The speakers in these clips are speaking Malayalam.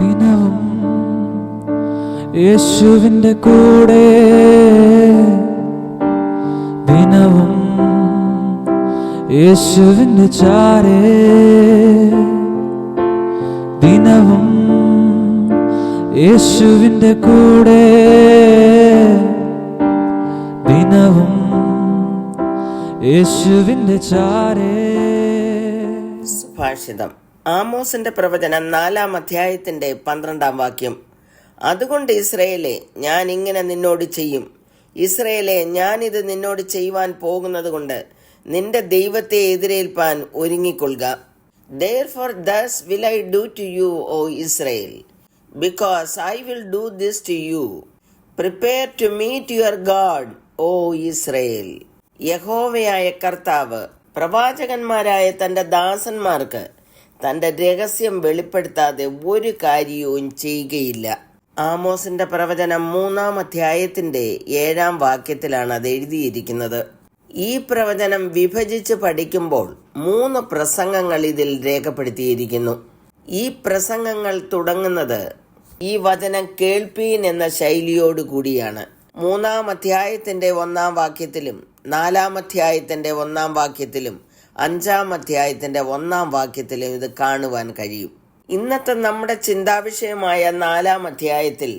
ദിനവും യേശുവിൻ്റെ കൂടെ, ദിനവും യേശുവിൻ്റെ ചാരേ, ദിനവും യേശുവിൻ്റെ കൂടെ, ദിനവും യേശുവിൻ്റെ ചാരേ. സുഭാഷിതം. ആമോസിന്റെ പ്രവചനം 4-ാം അധ്യായത്തിന്റെ 12-ാം വാക്യം. അതുകൊണ്ട് ഇസ്രയേലേ, ഞാൻ ഇങ്ങനെ നിന്നോട് ചെയ്യും. ഇസ്രയേലേ, ഞാനിത് നിന്നോട് ചെയ്യുവാൻ പോകുന്നത് കൊണ്ട് നിന്റെ ദൈവത്തെ എതിരേൽപ്പാൻ ഒരുങ്ങിക്കൊള്ളുക. Therefore thus will I do to you, O Israel, because I will do this to you. Prepare to meet your God, O Israel. യഹോവയായ കർത്താവ് പ്രവാചകന്മാരായ തന്റെ ദാസന്മാർക്ക് തന്റെ രഹസ്യം വെളിപ്പെടുത്താതെ ഒരു കാര്യവും ചെയ്യുകയില്ല. ആമോസിന്റെ പ്രവചനം 3-ാം അധ്യായത്തിന്റെ 7-ാം വാക്യത്തിലാണ് അത് എഴുതിയിരിക്കുന്നത്. ഈ പ്രവചനം വിഭജിച്ച് പഠിക്കുമ്പോൾ 3 പ്രസംഗങ്ങൾ ഇതിൽ രേഖപ്പെടുത്തിയിരിക്കുന്നു. ഈ പ്രസംഗങ്ങൾ തുടങ്ങുന്നത് ഈ വചനം കേൾപ്പീൻ എന്ന ശൈലിയോട് കൂടിയാണ്. 3-ാം അധ്യായത്തിന്റെ 1-ാം വാക്യത്തിലും 4-ാം അധ്യായത്തിന്റെ 1-ാം വാക്യത്തിലും 5-ാം അധ്യായത്തിന്റെ 1-ാം വാക്യത്തിലും ഇത് കാണുവാൻ കഴിയും. ഇന്നത്തെ നമ്മുടെ ചിന്താവിഷയമായ 4-ാം അധ്യായത്തിൽ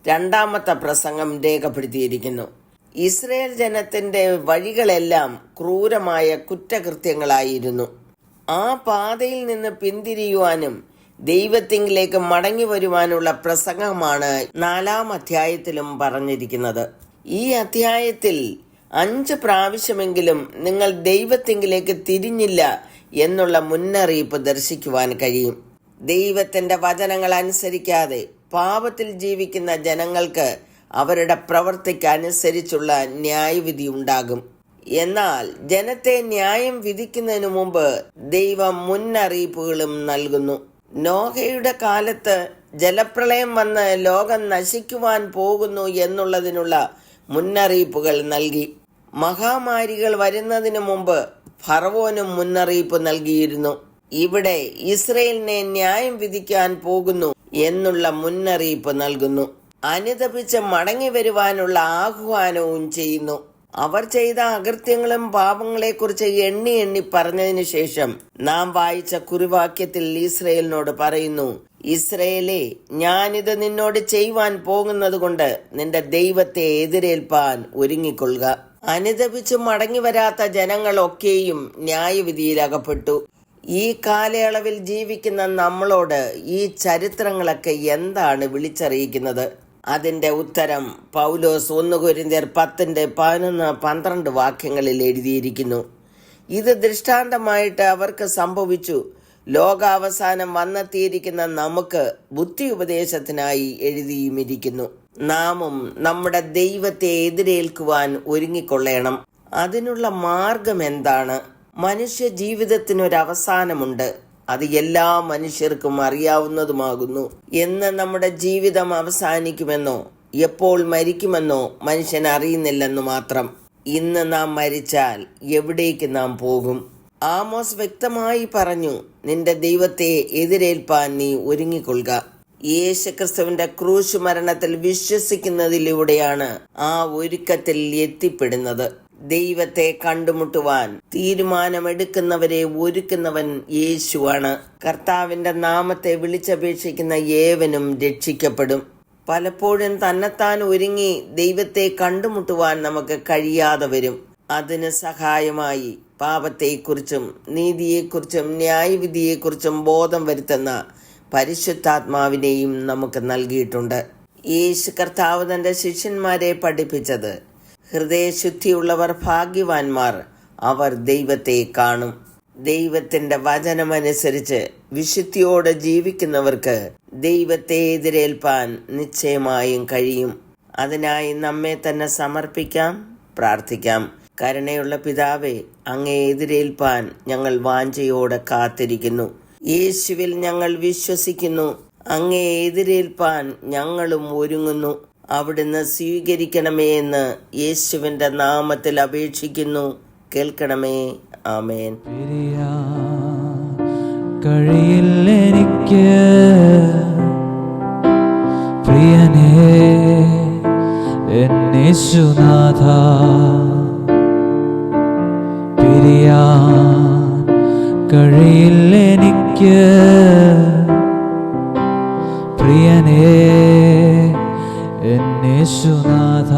2-ാമത്തെ പ്രസംഗം രേഖപ്പെടുത്തിയിരിക്കുന്നു. ഇസ്രയേൽ ജനത്തിന്റെ വഴികളെല്ലാം ക്രൂരമായ കുറ്റകൃത്യങ്ങളായിരുന്നു. ആ പാതയിൽ നിന്ന് പിന്തിരിയുവാനും ദൈവത്തിങ്കിലേക്ക് മടങ്ങി വരുവാനുള്ള പ്രസംഗമാണ് 4-ാം അധ്യായത്തിലും പറഞ്ഞിരിക്കുന്നത്. ഈ അധ്യായത്തിൽ 5 പ്രാവശ്യമെങ്കിലും നിങ്ങൾ ദൈവത്തിങ്കിലേക്ക് തിരിഞ്ഞില്ല എന്നുള്ള മുന്നറിയിപ്പ് ദർശിക്കുവാൻ കഴിയും. ദൈവത്തിന്റെ വചനങ്ങൾ അനുസരിക്കാതെ പാപത്തിൽ ജീവിക്കുന്ന ജനങ്ങൾക്ക് അവരുടെ പ്രവൃത്തിക്ക് അനുസരിച്ചുള്ള ന്യായവിധി ഉണ്ടാകും. എന്നാൽ ജനത്തെ ന്യായം വിധിക്കുന്നതിനു മുമ്പ് ദൈവം മുന്നറിയിപ്പുകളും നൽകുന്നു. നോഹയുടെ കാലത്ത് ജലപ്രളയം വന്ന് ലോകം നശിക്കുവാൻ പോകുന്നു എന്നുള്ളതിനുള്ള മുന്നറിയിപ്പുകൾ നൽകി. മഹാമാരികൾ വരുന്നതിന് മുമ്പ് ഫറവോനും മുന്നറിയിപ്പ് നൽകിയിരുന്നു. ഇവിടെ ഇസ്രയേലിനെ ന്യായം വിധിക്കാൻ പോകുന്നു എന്നുള്ള മുന്നറിയിപ്പ് നൽകുന്നു. അനുതപിച്ച് മടങ്ങി വരുവാനുള്ള ആഹ്വാനവും ചെയ്യുന്നു. അവർ ചെയ്ത അകൃത്യങ്ങളും പാപങ്ങളെക്കുറിച്ച് എണ്ണി എണ്ണി പറഞ്ഞതിന് ശേഷം നാം വായിച്ച കുറിവാക്യത്തിൽ ഇസ്രയേലിനോട് പറയുന്നു, ഇസ്രയേലേ, ഞാനിത് നിന്നോട് ചെയ്യുവാൻ പോകുന്നത് കൊണ്ട് നിന്റെ ദൈവത്തെ എതിരേൽപ്പാൻ ഒരുങ്ങിക്കൊള്ളുക. അനുതപിച്ച് മടങ്ങി വരാത്ത ജനങ്ങളൊക്കെയും ന്യായവിധിയിൽ അകപ്പെട്ടു. ഈ കാലയളവിൽ ജീവിക്കുന്ന നമ്മളോട് ഈ ചരിത്രങ്ങളൊക്കെ എന്താണ് വിളിച്ചറിയിക്കുന്നത്? അതിന്റെ ഉത്തരം പൗലോസ് 1 കൊരിന്ത്യർ 10:11-12 വാക്യങ്ങളിൽ എഴുതിയിരിക്കുന്നു. ഇത് ദൃഷ്ടാന്തമായിട്ട് അവർക്ക് സംഭവിച്ചു. ലോകാവസാനം വന്നെത്തിയിരിക്കുന്ന നമുക്ക് ബുദ്ധി ഉപദേശത്തിനായി എഴുതിയുമിരിക്കുന്നു. നാമും നമ്മുടെ ദൈവത്തെ എതിരേൽക്കുവാൻ ഒരുങ്ങിക്കൊള്ളണം. അതിനുള്ള മാർഗം എന്താണ്? മനുഷ്യ ജീവിതത്തിനൊരവസാനമുണ്ട്. അത് എല്ലാ മനുഷ്യർക്കും അറിയാവുന്നതുമാകുന്നു. എന്ന് നമ്മുടെ ജീവിതം അവസാനിക്കുമെന്നോ എപ്പോൾ മരിക്കുമെന്നോ മനുഷ്യൻ അറിയുന്നില്ലെന്ന് മാത്രം. ഇന്ന് നാം മരിച്ചാൽ എവിടേക്ക് നാം പോകും? ആമോസ് വ്യക്തമായി പറഞ്ഞു, നിന്റെ ദൈവത്തെ എതിരേൽപ്പാൻ നീ ഒരുങ്ങിക്കൊള്ളുക. യേശുക്രിസ്തുവിന്റെ ക്രൂശ് മരണത്തിൽ വിശ്വസിക്കുന്നതിലൂടെയാണ് ആ ഒരുക്കത്തിൽ എത്തിപ്പെടുന്നത്. ദൈവത്തെ കണ്ടുമുട്ടുവാൻ തീരുമാനമെടുക്കുന്നവരെ ഒരുക്കുന്നവൻ യേശുവാണ്. കർത്താവിന്റെ നാമത്തെ വിളിച്ചപേക്ഷിക്കുന്ന ഏവനും രക്ഷിക്കപ്പെടും. പലപ്പോഴും തന്നെത്താൻ ഒരുങ്ങി ദൈവത്തെ കണ്ടുമുട്ടുവാൻ നമുക്ക് കഴിയാതെ വരും. അതിന് സഹായമായി പാപത്തെക്കുറിച്ചും നീതിയെക്കുറിച്ചും ന്യായവിധിയെക്കുറിച്ചും ബോധം വരുത്തുന്ന പരിശുദ്ധാത്മാവിനെയും നമുക്ക് നൽകിയിട്ടുണ്ട്. യേശു കർത്താവ് തന്റെ ശിഷ്യന്മാരെ പഠിപ്പിച്ചത്, ഹൃദയശുദ്ധിയുള്ളവർ ഭാഗ്യവാന്മാർ, അവർ ദൈവത്തെ കാണും. ദൈവത്തിന്റെ വചനമനുസരിച്ച് വിശുദ്ധിയോടെ ജീവിക്കുന്നവർക്ക് ദൈവത്തെ എതിരേൽപ്പാൻ നിശ്ചയമായും കഴിയും. അതിനായി നമ്മെ തന്നെ സമർപ്പിക്കാം, പ്രാർത്ഥിക്കാം. കരുണയുള്ള പിതാവേ, അങ്ങേ എതിരേൽപ്പാൻ ഞങ്ങൾ വാഞ്ചയോടെ കാത്തിരിക്കുന്നു. യേശുവിൽ ഞങ്ങൾ വിശ്വസിക്കുന്നു. അങ്ങേ എതിരേൽപ്പാൻ ഞങ്ങളും ഒരുങ്ങുന്നു. അവിടുന്ന് സ്വീകരിക്കണമേ എന്ന് യേശുവിന്റെ നാമത്തിൽ അപേക്ഷിക്കുന്നു. കേൾക്കണമേ. ആമേൻ. കഴിയില്ലെനിക്ക് എന്നേശുനാഥ, പിരിയാൻ കഴിയില്ലെനിക്ക് പ്രിയനേ എന്നേശുനാഥ.